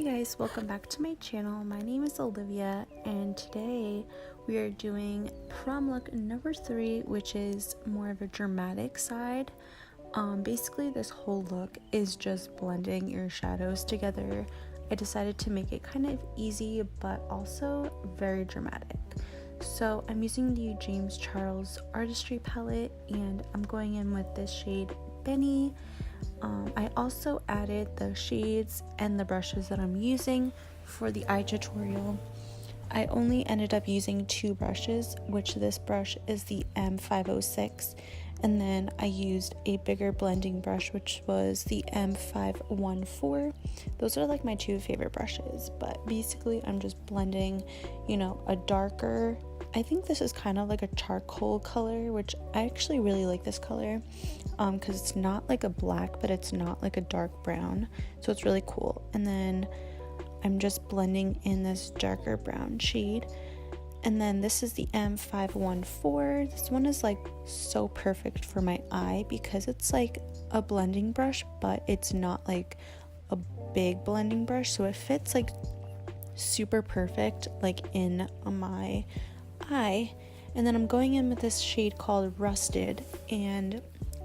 Hey guys, welcome back to my channel. My name is Olivia and today we are doing prom look number 3, which is more of a dramatic side. Basically this whole look is just blending your shadows together. I decided to make it kind of easy but also very dramatic. So I'm using the James Charles Artistry palette and I'm going in with this shade Benny. I also added the shades and the brushes that I'm using for the eye tutorial. I only ended up using 2 brushes, which this brush is the M506, and then I used a bigger blending brush, which was the M514. Those are like my 2 favorite brushes, but basically I'm just blending, a darker, I think this is kind of like a charcoal color, which I actually really like this color because it's not like a black, but it's not like a dark brown, so it's really cool. And then I'm just blending in this darker brown shade. And then this is the M514. This one is like so perfect for my eye because it's like a blending brush, but it's not like a big blending brush, so it fits like super perfect like in my eye. And then I'm going in with this shade called Rusted, and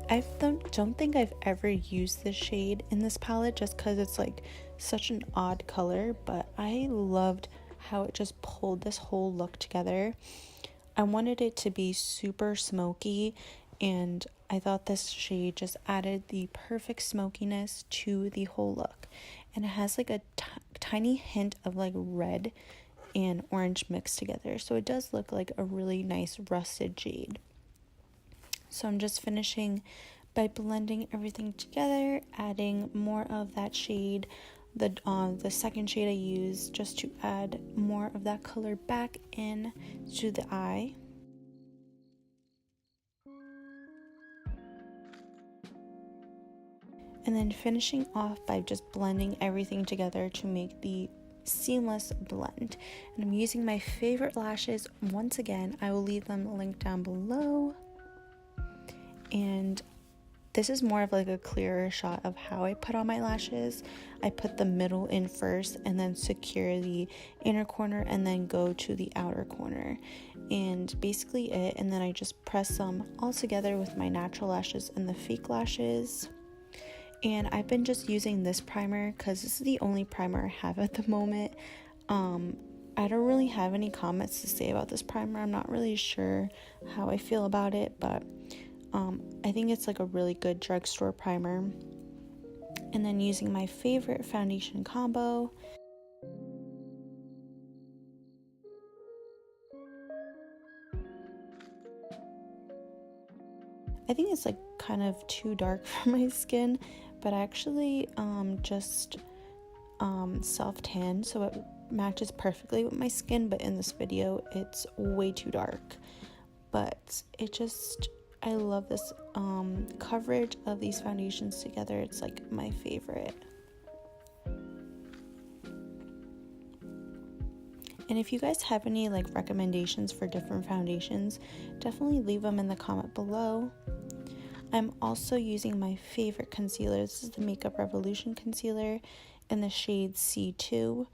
I don't think I've ever used this shade in this palette just because it's like such an odd color, but I loved how it just pulled this whole look together. I wanted it to be super smoky, and I thought this shade just added the perfect smokiness to the whole look. And it has like a tiny hint of like red and orange mixed together, so it does look like a really nice rusted shade. So I'm just finishing by blending everything together, adding more of that shade, the second shade I used just to add more of that color back in to the eye. And then finishing off by just blending everything together to make the seamless blend. And I'm using my favorite lashes. Once again, I will leave them linked down below. And this is more of like a clearer shot of how I put on my lashes. I put the middle in first and then secure the inner corner and then go to the outer corner, and basically it. And then I just press them all together with my natural lashes and the fake lashes. And I've been just using this primer because this is the only primer I have at the moment. I don't really have any comments to say about this primer. I'm not really sure how I feel about it, but I think it's like a really good drugstore primer. And then using my favorite foundation combo. I think it's like kind of too dark for my skin, but I actually just self-tan, so it matches perfectly with my skin, but in this video it's way too dark. But I love this coverage of these foundations together. It's like my favorite. And if you guys have any like recommendations for different foundations, definitely leave them in the comment below. I'm also using my favorite concealer. This is the Makeup Revolution concealer in the shade C2,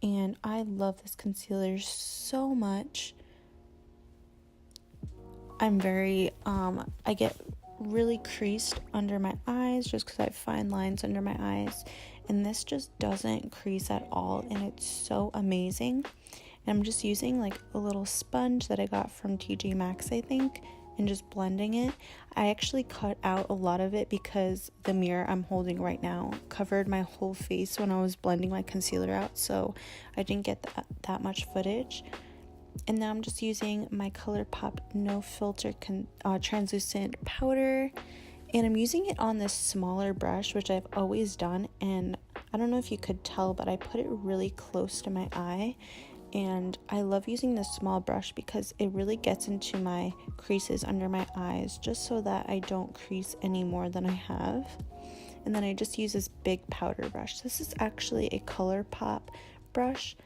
and I love this concealer so much. I get really creased under my eyes just because I have fine lines under my eyes, and this just doesn't crease at all, and it's so amazing. And I'm just using like a little sponge that I got from TJ Maxx, I think, and just blending it. I actually cut out a lot of it because the mirror I'm holding right now covered my whole face when I was blending my concealer out, so I didn't get that much footage. And now I'm just using my ColourPop No Filter translucent powder, and I'm using it on this smaller brush, which I've always done, and I don't know if you could tell, but I put it really close to my eye. And I love using this small brush because it really gets into my creases under my eyes, just so that I don't crease any more than I have. And then I just use this big powder brush. This is actually a ColourPop brush.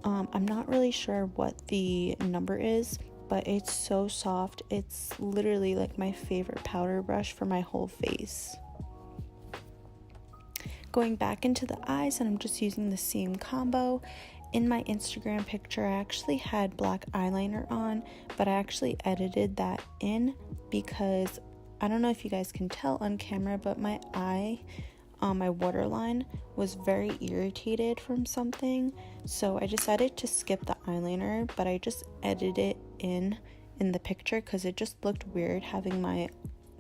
I'm not really sure what the number is, but it's so soft. It's literally like my favorite powder brush for my whole face. Going back into the eyes, and I'm just using the same combo. In my Instagram picture, I actually had black eyeliner on, but I actually edited that in because I don't know if you guys can tell on camera, but my eye, my waterline was very irritated from something, so I decided to skip the eyeliner, but I just edited it in the picture because it just looked weird having my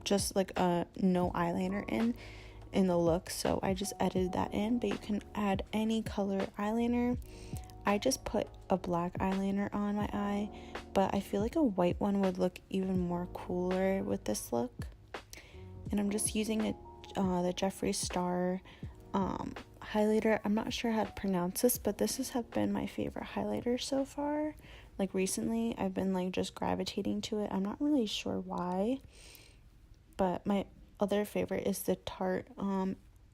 just like no eyeliner in the look, so I just edited that in. But you can add any color eyeliner. I just put a black eyeliner on my eye, but I feel like a white one would look even more cooler with this look. And I'm just using the Jeffree Star highlighter. I'm not sure how to pronounce this, but this has been my favorite highlighter so far. Like recently I've been like just gravitating to it. I'm not really sure why, but my other favorite is the Tarte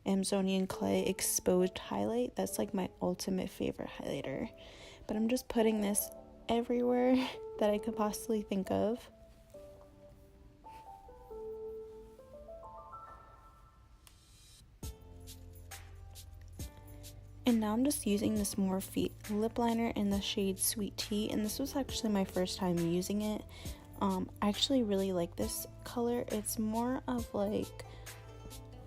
Amazonian Clay Exposed Highlight. That's like my ultimate favorite highlighter. But I'm just putting this everywhere that I could possibly think of. And now I'm just using this Morphe lip liner in the shade Sweet Tea, and this was actually my first time using it. I actually really like this color. It's more of like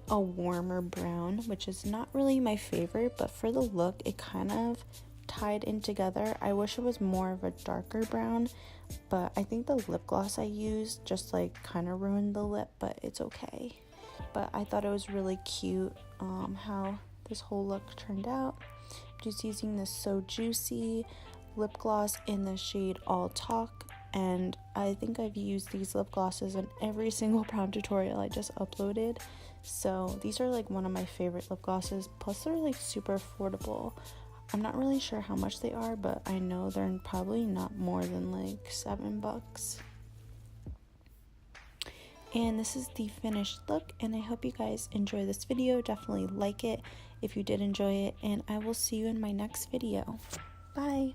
a warmer brown, which is not really my favorite, but for the look it kind of tied in together. I wish it was more of a darker brown, but I think the lip gloss I used just like kind of ruined the lip, but it's okay. But I thought it was really cute how this whole look turned out. Just using this So Juicy lip gloss in the shade All Talk, and I think I've used these lip glosses in every single prom tutorial I just uploaded, so these are like one of my favorite lip glosses. Plus they're like super affordable. I'm not really sure how much they are, but I know they're probably not more than like $7. And this is the finished look, and I hope you guys enjoy this video. Definitely like it if you did enjoy it, and I will see you in my next video. Bye.